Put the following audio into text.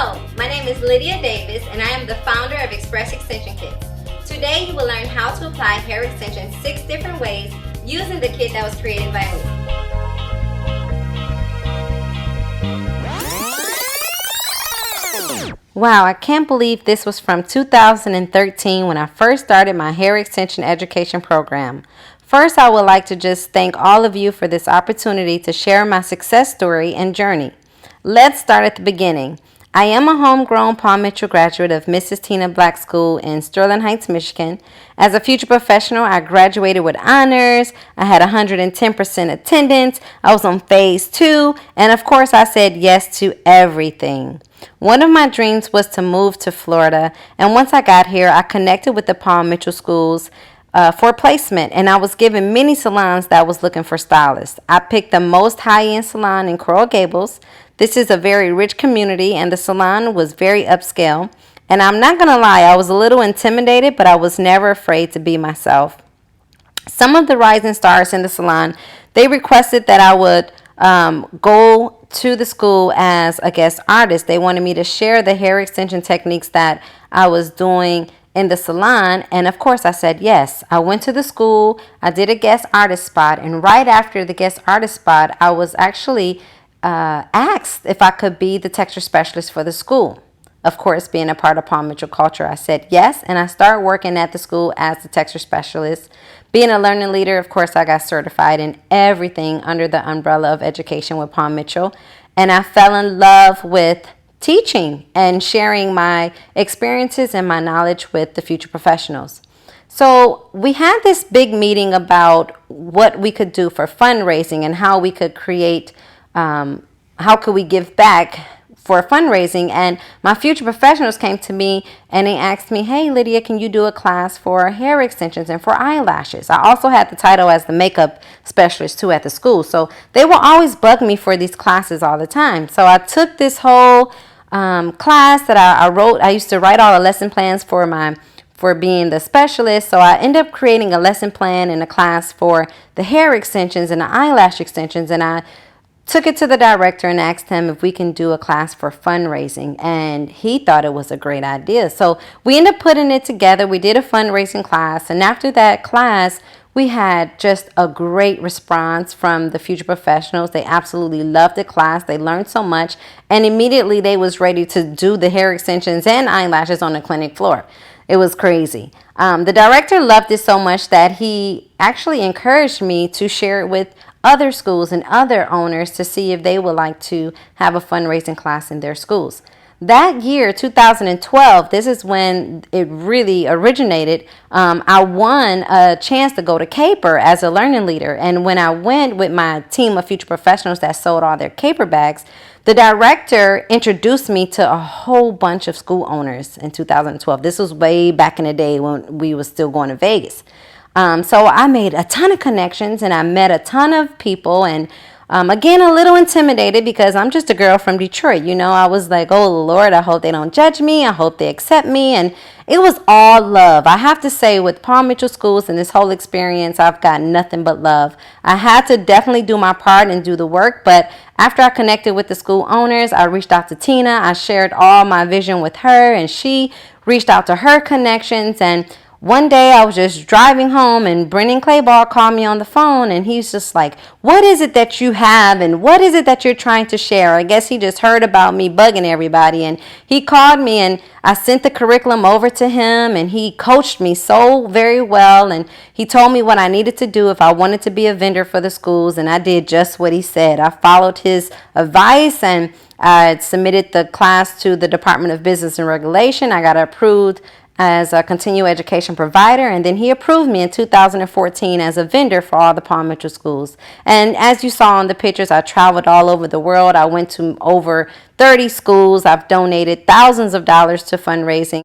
Hello, my name is Lydia Davis and I am the founder of Express Extension Kits. Today you will learn how to apply hair extensions 6 different ways using the kit that was created by me. Wow, I can't believe this was from 2013 when I first started my hair extension education program. First, I would like to just thank all of you for this opportunity to share my success story and journey. Let's start at the beginning. I am a homegrown Paul Mitchell graduate of Mrs. Tina Black School in Sterling Heights, Michigan. As a future professional, I graduated with honors. I had 110% attendance. I was on phase 2. And of course, I said yes to everything. One of my dreams was to move to Florida. And once I got here, I connected with the Paul Mitchell schools for placement, and I was given many salons that was looking for stylists. I picked the most high-end salon in Coral Gables. This is a very rich community, and the salon was very upscale. And I'm not going to lie, I was a little intimidated, but I was never afraid to be myself. Some of the rising stars in the salon, they requested that I would go to the school as a guest artist. They wanted me to share the hair extension techniques that I was doing in the salon, and of course I said yes. I went to the school, I did a guest artist spot, and right after the guest artist spot, I was actually asked if I could be the texture specialist for the school. Of course, being a part of Paul Mitchell culture, I said yes, and I started working at the school as the texture specialist. Being a learning leader, of course, I got certified in everything under the umbrella of education with Paul Mitchell, and I fell in love with teaching and sharing my experiences and my knowledge with the future professionals. So we had this big meeting about what we could do for fundraising and how we could create, how could we give back for fundraising. And my future professionals came to me and they asked me, hey Lydia, can you do a class for hair extensions and for eyelashes? I also had the title as the makeup specialist too at the school. So they will always bug me for these classes all the time. So I took this whole class that I wrote. I used to write all the lesson plans for being the specialist. So I ended up creating a lesson plan and a class for the hair extensions and the eyelash extensions. And I took it to the director and asked him if we can do a class for fundraising. And he thought it was a great idea. So we ended up putting it together. We did a fundraising class. And after that class, we had just a great response from the future professionals. They absolutely loved the class. They learned so much. And immediately they was ready to do the hair extensions and eyelashes on the clinic floor. It was crazy. The director loved it so much that he actually encouraged me to share it with other schools and other owners to see if they would like to have a fundraising class in their schools. That year, 2012, this is when it really originated. I won a chance to go to Caper as a learning leader. And when I went with my team of future professionals that sold all their Caper bags, the director introduced me to a whole bunch of school owners in 2012. This was way back in the day when we was still going to Vegas. So I made a ton of connections and I met a ton of people, and again, a little intimidated because I'm just a girl from Detroit. You know, I was like, oh, Lord, I hope they don't judge me. I hope they accept me. And it was all love. I have to say, with Paul Mitchell Schools and this whole experience, I've got nothing but love. I had to definitely do my part and do the work. But after I connected with the school owners, I reached out to Tina. I shared all my vision with her, and she reached out to her connections. And one day I was just driving home and Brendan Clayball called me on the phone, and he's just like, what is it that you have and what is it that you're trying to share? I guess he just heard about me bugging everybody, and he called me and I sent the curriculum over to him, and he coached me so very well, and he told me what I needed to do if I wanted to be a vendor for the schools, and I did just what he said. I followed his advice and I submitted the class to the Department of Business and Regulation. I got approved as a continuing education provider, and then he approved me in 2014 as a vendor for all the Paul Mitchell schools. And as you saw in the pictures, I traveled all over the world. I went to over 30 schools. I've donated thousands of dollars to fundraising.